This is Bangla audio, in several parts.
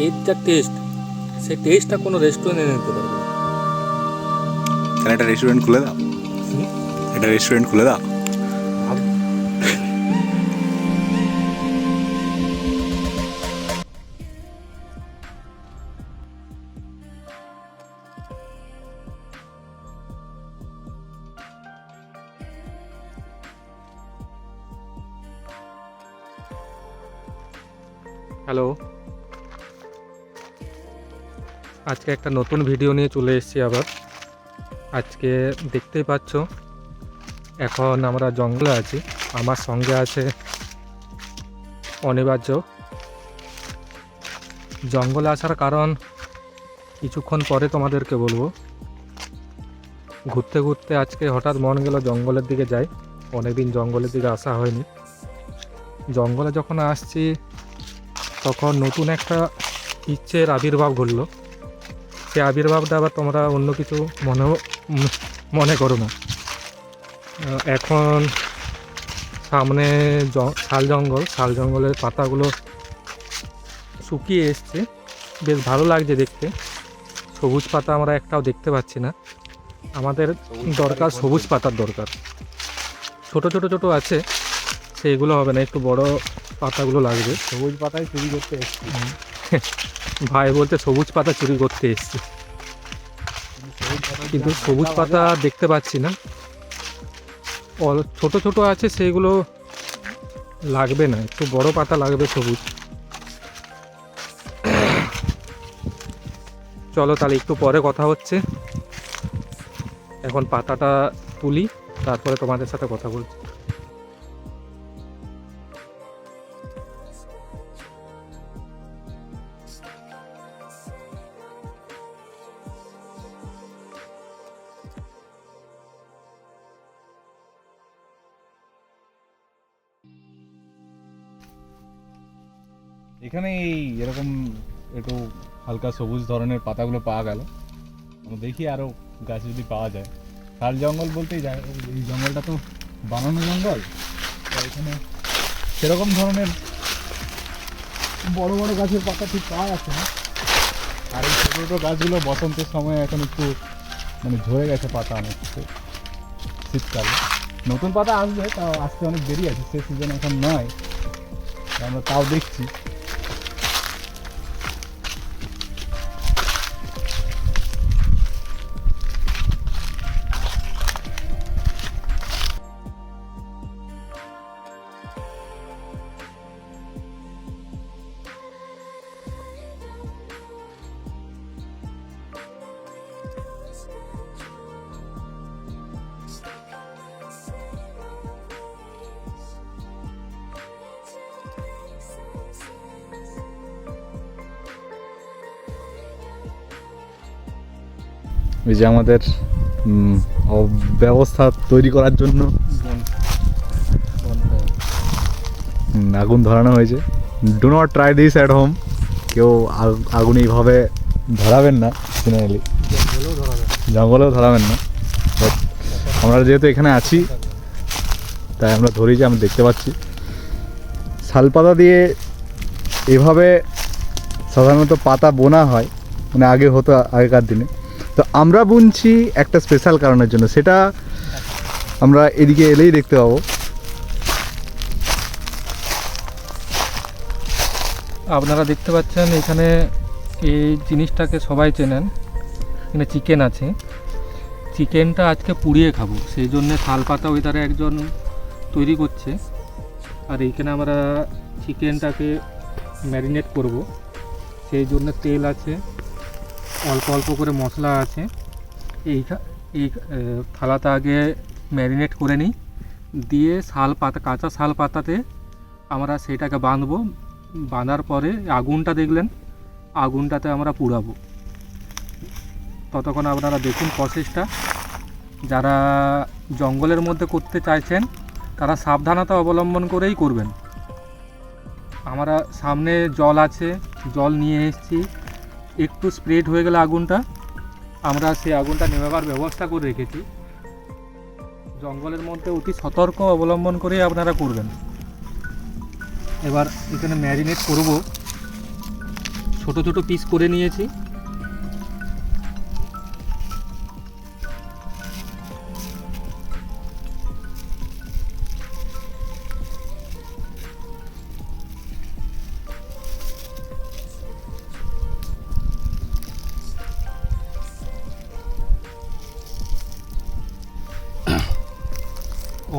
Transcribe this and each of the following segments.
এর যা টেস্ট, সেই টেস্টটা কোনো রেস্টুরেন্টে নিতে পারবে না। তাহলে একটা রেস্টুরেন্ট খুলে দাও, একটা রেস্টুরেন্ট খুলে দাও। হ্যালো, আজকে একটা নতুন ভিডিও নিয়ে চলে এসেছি আবার। আজকে দেখতেই পাচ্ছ এখন আমরা জঙ্গলে আছি, আমার সঙ্গে আছে অনিবার্য। জঙ্গলে আসার কারণ কিছুক্ষণ পরে তোমাদেরকে বলবো। ঘুরতে ঘুরতে আজকে হঠাৎ মন গেল জঙ্গলের দিকে যাই, অনেকদিন জঙ্গলের দিকে আসা হয়নি। জঙ্গলে যখন আসছি তখন নতুন একটা ইচ্ছের আবির্ভাব ঘটলো। সেই আবির্ভাবটা আবার তোমরা অন্য কিছু মনে করো না। এখন সামনে শাল জঙ্গলের পাতাগুলো শুকিয়ে এসছে, বেশ ভালো লাগছে দেখতে। সবুজ পাতা আমরা একটাও দেখতে পাচ্ছি না। আমাদের দরকার সবুজ পাতার দরকার। ছোট ছোট ছোট আছে, সেইগুলো হবে না, একটু বড় পাতাগুলো লাগবে। সবুজ পাতায় চুরি করতে এসেছি। ভাই বলতে সবুজ পাতা চুরি করতে এসছি, কিন্তু সবুজ পাতা দেখতে পাচ্ছি না। ছোট ছোট আছে, সেইগুলো লাগবে না, একটু বড় পাতা লাগবে সবুজ। চলো তাহলে একটু পরে কথা হচ্ছে, এখন পাতাটা তুলি, তারপরে তোমাদের সাথে কথা বলছি। এখানে এই এরকম একটু হালকা সবুজ ধরনের পাতাগুলো পাওয়া গেল। আমরা দেখি আরও গাছ যদি পাওয়া যায়। শাল জঙ্গল বলতেই যায়, এই জঙ্গলটা তো বানানো জঙ্গল, তো এখানে সেরকম ধরনের বড় বড় গাছের পাতা ঠিক পাওয়া যাচ্ছে না। আর এই ছোটো ছোটো গাছগুলো বসন্তের সময় এখন একটু মানে ঝরে গেছে পাতা অনেক, শীতকালে নতুন পাতা আসবে, তাও আসতে অনেক দেরি আছে, সে সিজন এখন নয়, আমরা তাও দেখছি। এই যে আমাদের ব্যবস্থা তৈরি করার জন্য আগুন ধরানো হয়েছে। Do not try this at home, কেউ আগুন এইভাবে ধরাবেন না, জেনারেলি জঙ্গলেও ধরাবেন না। বাট আমরা যেহেতু এখানে আছি তাই আমরা ধরেছি, আমি দেখতে পাচ্ছি শালপাতা দিয়ে এভাবে সাধারণত পাতা বোনা হয়, মানে আগে হতো আগেকার দিনে। তো আমরা বুনছি একটা স্পেশাল কারণের জন্য, সেটা আমরা এদিকে এলেই দেখতে পাবো। আপনারা দেখতে পাচ্ছেন এখানে এই জিনিসটাকে সবাই চেনেন, এখানে চিকেন আছে। চিকেনটা আজকে পুড়িয়ে খাবো, সেই জন্য শাল পাতা ওইধারে একজন তৈরি করছে, আর এইখানে আমরা চিকেনটাকে ম্যারিনেট করব। সেই জন্য তেল আছে, অল্প অল্প করে মশলা আছে। এই থালাটা আগে ম্যারিনেট করে নিই, দিয়ে কাঁচা শাল পাতাতে আমরা সেইটাকে বাঁধবো। বাঁধার পরে আগুনটা দেখলেন, আগুনটাতে আমরা পুড়াবো। ততক্ষণ আপনারা দেখুন প্রসেসটা। যারা জঙ্গলের মধ্যে করতে চাইছেন তারা সাবধানতা অবলম্বন করেই করবেন। আমরা সামনে জল আছে, জল নিয়ে এসেছি, একটু স্প্রেড হয়ে গেলে আগুনটা, আমরা সেই আগুনটা নেভাবার ব্যবস্থা করে রেখেছি। জঙ্গলের মধ্যে অতি সতর্ক অবলম্বন করেই আপনারা করবেন। এবার এখানে ম্যারিনেট করব ছোট ছোট পিস করে নিয়েছি।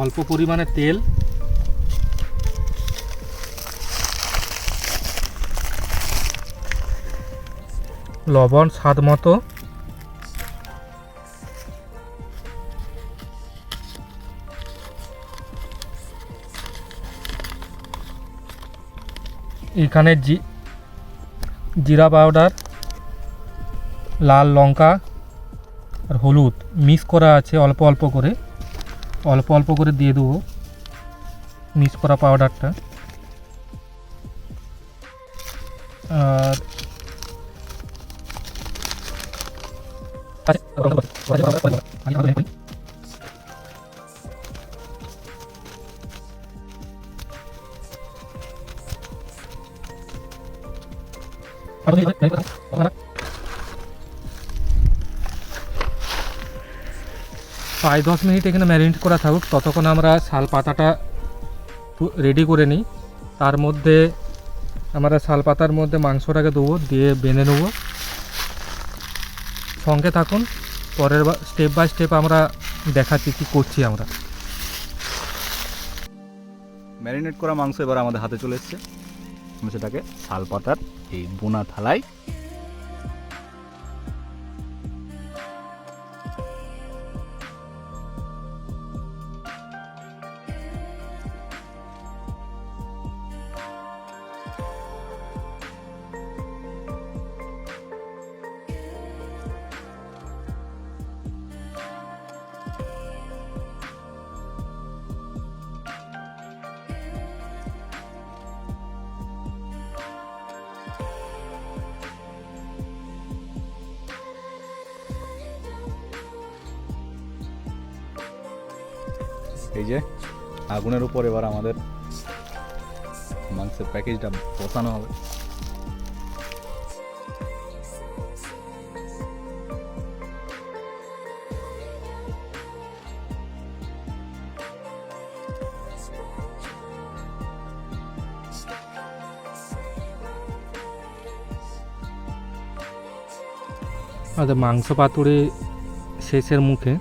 অল্প পরিমাণে তেল, লবণ স্বাদ মতো, এখানে জিরা পাউডার, লাল লঙ্কা আর হলুদ মিক্স করা আছে, অল্প অল্প করে দিয়ে দেবো মিক্স করা পাউডারটা। আর প্রায় 10 মিনিট এখানে ম্যারিনেট করা থাকুক, ততক্ষণ আমরা শাল পাতাটা রেডি করে নিই। তার মধ্যে আমরা শাল পাতার মধ্যে মাংসটাকে দেবো, দিয়ে বেঁধে নেবো। সঙ্গে থাকুন, পরের স্টেপ বাই স্টেপ আমরা দেখাচ্ছি কী করছি আমরা। ম্যারিনেট করা মাংস এবার আমাদের হাতে চলে এসছে। আমি সেটাকে শাল পাতার এই বোনা থালায় এই যে আগুনের উপর এবার আমাদের মাংসের প্যাকেজটা বসানো হবে। আচ্ছা, মাংস পাতুরি শেষের মুখে।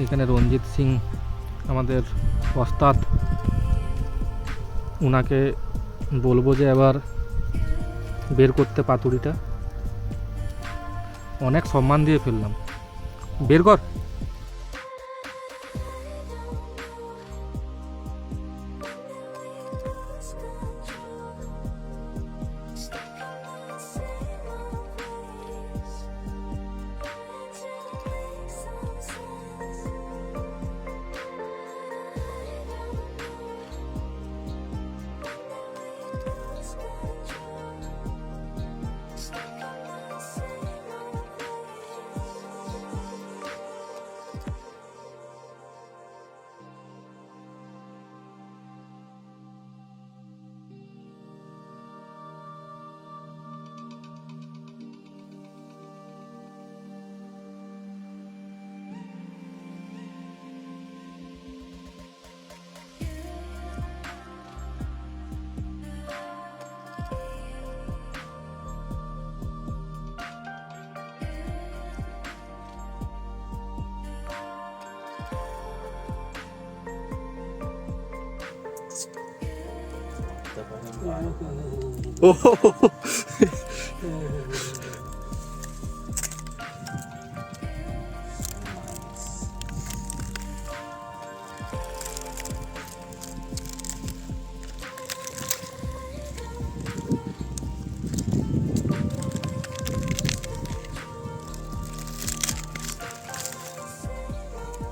এখানে রঞ্জিত সিং আমাদের ওস্তাদ, ওনাকে বলবো যে এবার বের করতে পাতুরিটা। অনেক সম্মান দিয়ে ফেললাম, বের কর।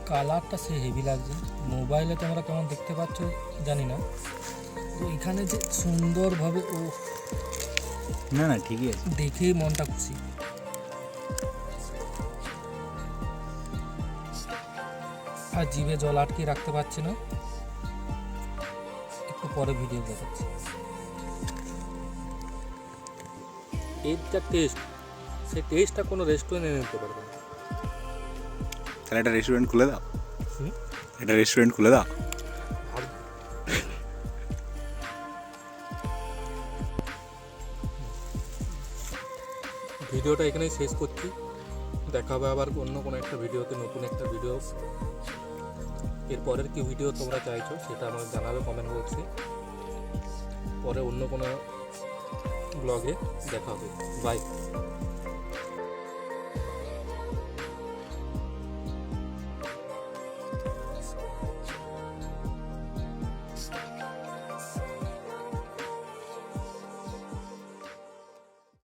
কালারটা সে হেভি লাগছে, মোবাইলে তোমরা কেমন দেখতে পাচ্ছ জানি না, তো এখানে যে সুন্দরভাবে ও না না ঠিকই আছে, দেখেই মনটা খুশি। আর জিভে জল আটকে রাখতে পারছি না, একটু পরে ভিডিও দেখাচ্ছি। এর যা টেস্ট, সেই টেস্টটা কোনো রেস্টুরেন্টে নিতে পারবে না। তাহলে একটা রেস্টুরেন্ট খুলে দাও, হুম? একটা রেস্টুরেন্ট খুলে দাও। ভাব- ভিডিওটা এখানেই শেষ করছি। দেখা হবে আবার অন্য কোনো একটা ভিডিওতে, নতুন একটা ভিডিও। এরপরের কি ভিডিও তোমরা চাইছো সেটা আমাকে জানাবে কমেন্ট বক্সে। পরে অন্য কোনো ব্লগে দেখা হবে। বাই।